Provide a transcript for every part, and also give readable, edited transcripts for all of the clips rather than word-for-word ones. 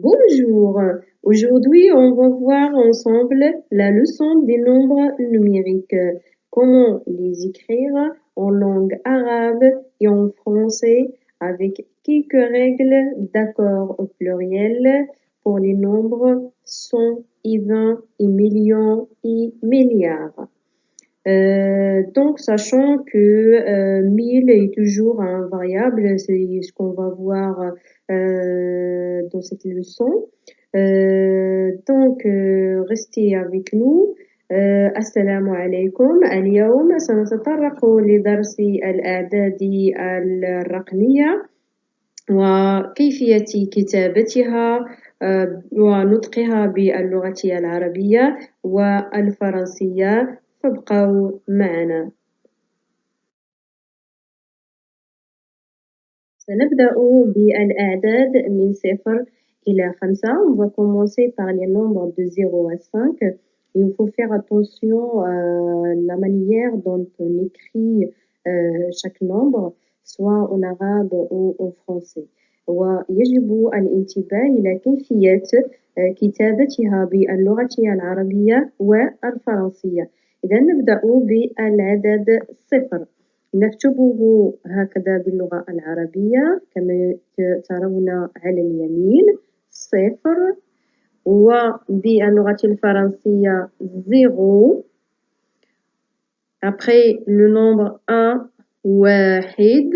Bonjour, aujourd'hui on va voir ensemble la leçon des nombres numériques, comment les écrire en langue arabe et en français avec quelques règles d'accord au pluriel pour les nombres 100 et 20 et millions et milliards. Donc, sachant que 1000 est toujours un variable, c'est ce qu'on va voir dans cette leçon. Restez avec nous. السلام عليكم. اليوم سنتطرق لدرس الأعداد الرقمية وكيفية كتابتها ونطقها باللغة العربية والفرنسية. فابقوا معنا. سنبدأ بالأعداد من 0 إلى 5. On va commencer par les nombres de 0 à 5. Il faut faire attention à la manière dont on écrit chaque nombre, soit en arabe ou en français. ويجب الانتباه إلى كيفية كتابتها باللغة العربية والفرنسية. إذا نبدأ بالعدد 0. نكتبه هكذا باللغة العربية كما ترون على اليمين 0 وباللغة الفرنسية 0. Après le nombre 1 واحد.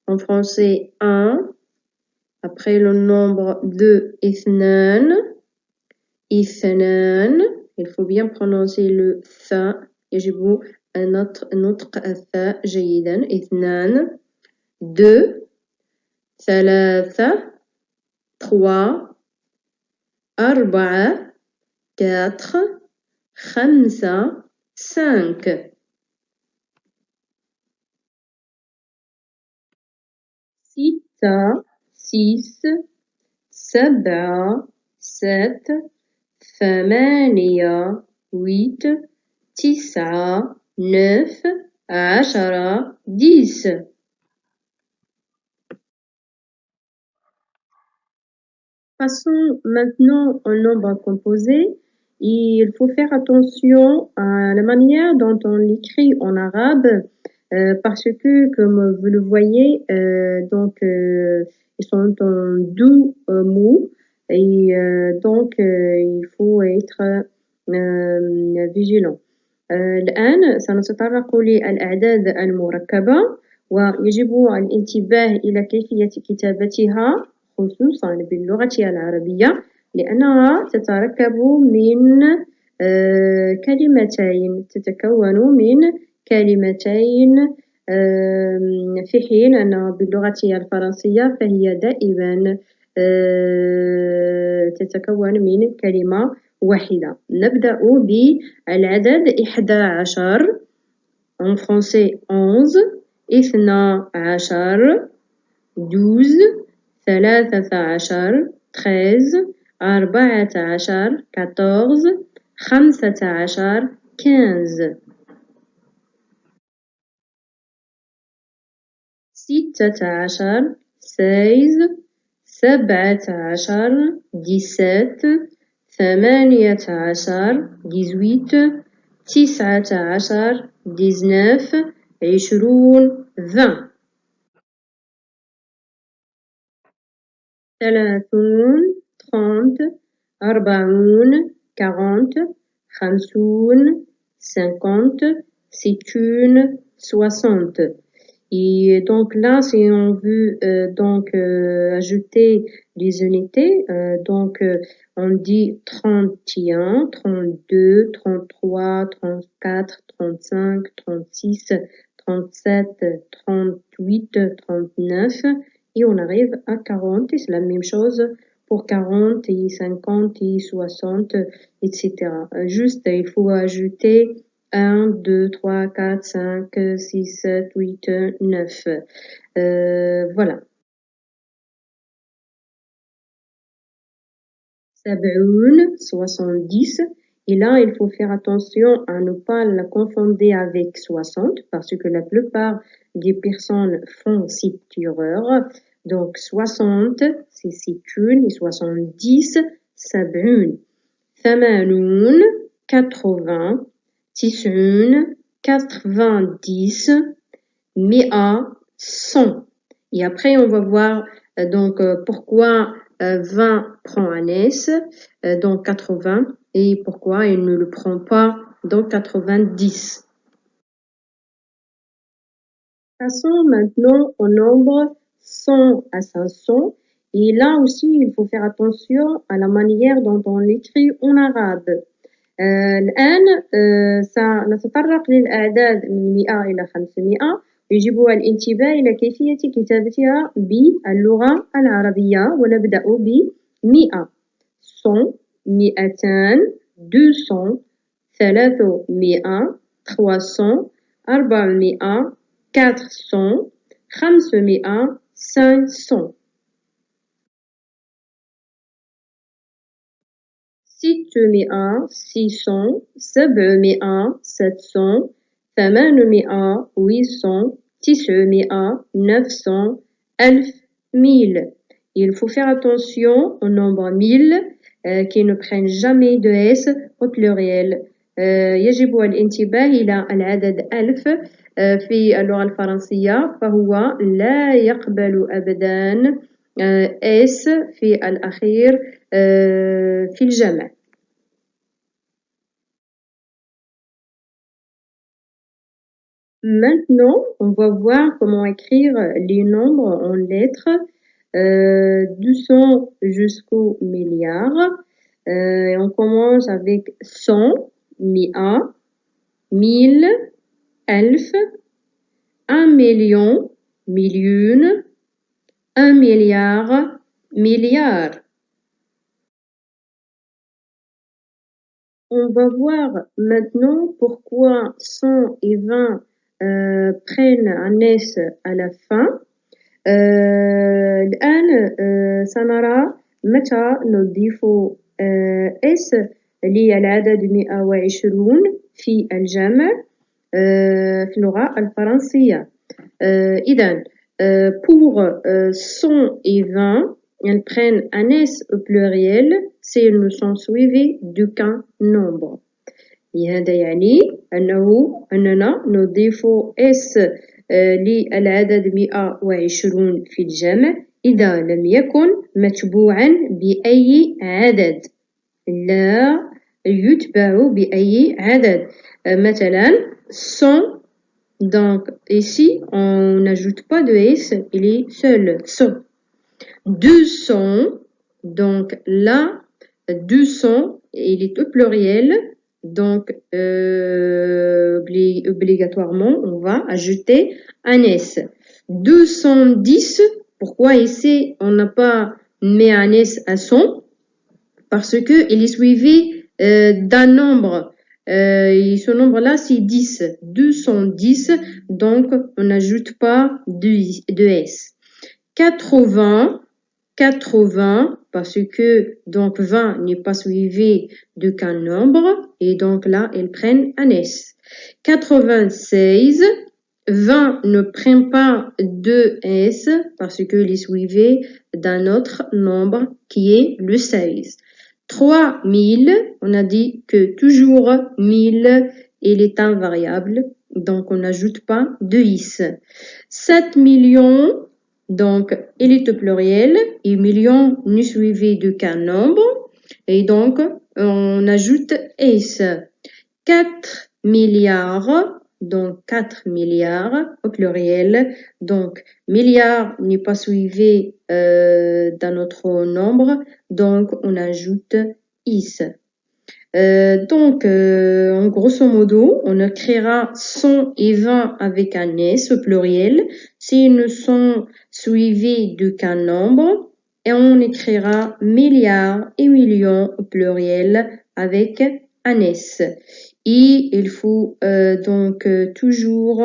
En français 1. Après le nombre 2 اثنان. اثنان. Il faut bien prononcer le th. يجب نطق الثاء جيدا. اثنان. 2. ثلاثة. 3. 4. 4. 5. 5. 6. 6. 7. 7. 8. 8. 9. 9. 10. 10. Passons maintenant au nombre composé. Il faut faire attention à la manière dont on l'écrit en arabe parce que, comme vous le voyez, ils sont en deux mots et il faut être vigilant. الآن سنتطرق للأعداد المركبة ويجب الانتباه إلى كيفية كتابتها خصوصا باللغة العربية لأنها تتركب من كلمتين تتكون من كلمتين في حين أن باللغة الفرنسية فهي دائما تتكون من كلمة واحدة. نبدأ بالعدد 11 en français 11 اثنا عشر 12 ثلاثة عشر 13 أربعة عشر 14 خمسة عشر 15 ستة عشر 16 سبعة عشر 17 ثمانية عشر 18 تسعة عشر 19 20 20 ثلاثون 30 أربعون 40 خمسون 50 ستون 60. Et donc là, si on veut ajouter les unités, on dit 31, 32, 33, 34, 35, 36, 37, 38, 39 et on arrive à 40 et c'est la même chose pour 40 et 50 et 60, etc. Juste, il faut ajouter 1, 2, 3, 4, 5, 6, 7, 8, 9. Voilà. سبعون 70 Et là, il faut faire attention à ne pas la confondre avec 60 parce que la plupart des personnes font cette erreur. Donc 60, c'est situn et 70, sab'un. ثمانون, 80, tis'un, 90, mi'a, 100. Et après, on va voir donc pourquoi 20 prend un S dans 80 et pourquoi il ne le prend pas dans 90. Passons maintenant au nombre 100 à 500. Et là aussi, il faut faire attention à la manière dont on l'écrit en arabe. الآن سنتطرق للأعداد من 100 إلى 500. يجب الانتباه إلى كيفية كتابتها باللغة العربية ونبدأ ب100 100 200 200 300 300 400 400 500 500 600 600 700 700 800 800 900 900 1000 1000. Il faut faire attention au nombre 1000 qui ne prennent jamais de S au pluriel. يجب الانتباه إلى العدد 1000 في اللغة الفرنسية فهو لا يقبل أبدا S في الأخير في الجمع. Maintenant, on va voir comment écrire les nombres en lettres 200 jusqu'au milliard. On commence avec 100, 100, 1000, 1000, 1 million, million, 1 milliard, milliard. On va voir maintenant pourquoi 100 et 20 prennent un S à la fin. الآن سنرى متى نضيف S للعدد 120 في الجمع في اللغة الفرنسية. إذن pour 100 et 20, elles prennent un S au pluriel si elles ne sont suivies d'aucun nombre. هذا يعني أننا نضيف S للعدد 120 في الجمع إذا لم يكن متبوعا بأي عدد لا يتبع بأي عدد مثلا 100. Donc ici on n'ajoute pas de S, il est seul 100. 200, donc là 200 il est au pluriel, donc obligatoirement on va ajouter un S. 210, pourquoi ici on n'a pas mis un S à 100? Parce que il est suivi d'un nombre. Et ce nombre-là, c'est 10. 210, donc on n'ajoute pas de S. 80, 80, parce que donc 20 n'est pas suivi d'aucun nombre, et donc là, ils prennent un S. 96, 20 ne prend pas de S, parce qu'il est suivi d'un autre nombre qui est le 16. 3000, on a dit que toujours 1000, il est invariable, donc on n'ajoute pas de is. 7 millions, donc il est au pluriel, et million n'est suivi d'aucun nombre, et donc on ajoute is. 4 milliards, donc 4 milliards au pluriel, donc milliard n'est pas suivi d'un autre nombre, donc on ajoute is. Donc en grosso modo, on écrira 100 et 20 avec un S au pluriel s'ils ne sont suivis d'aucun nombre, et on écrira milliards et millions au pluriel avec un S. Et il faut donc toujours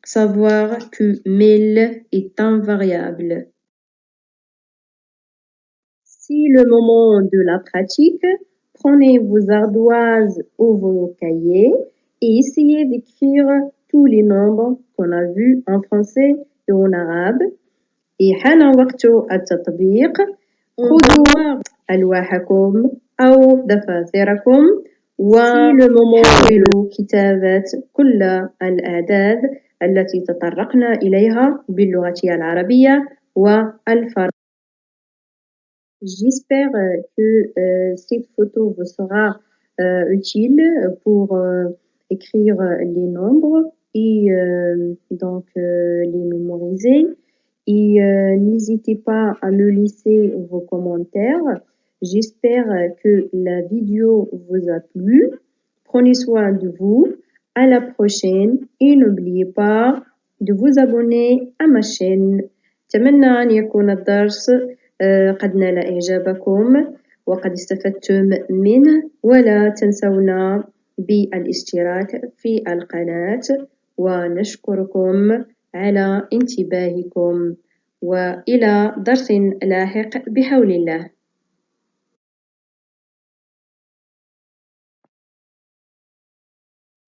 savoir que 1000 est invariable. C'est le moment de la pratique. Prenez vos ardoises ou vos cahiers et essayez d'écrire tous les nombres qu'on a vus en français et en arabe. Et حان وقت التطبيق. خذوا ألواحكم أو دفاتركم وحاولوا كتابة كل الأعداد التي تطرقنا إليها باللغة العربية والفرنسية. J'espère que cette photo vous sera utile pour écrire les nombres et donc les mémoriser. Et n'hésitez pas à me laisser vos commentaires. J'espère que la vidéo vous a plu. Prenez soin de vous. À la prochaine et n'oubliez pas de vous abonner à ma chaîne. أتمنى أن يكون الدرس قد نال إعجابكم وقد استفدتم منه ولا تنسونا بالاشتراك في القناة ونشكركم على انتباهكم وإلى درس لاحق بحول الله.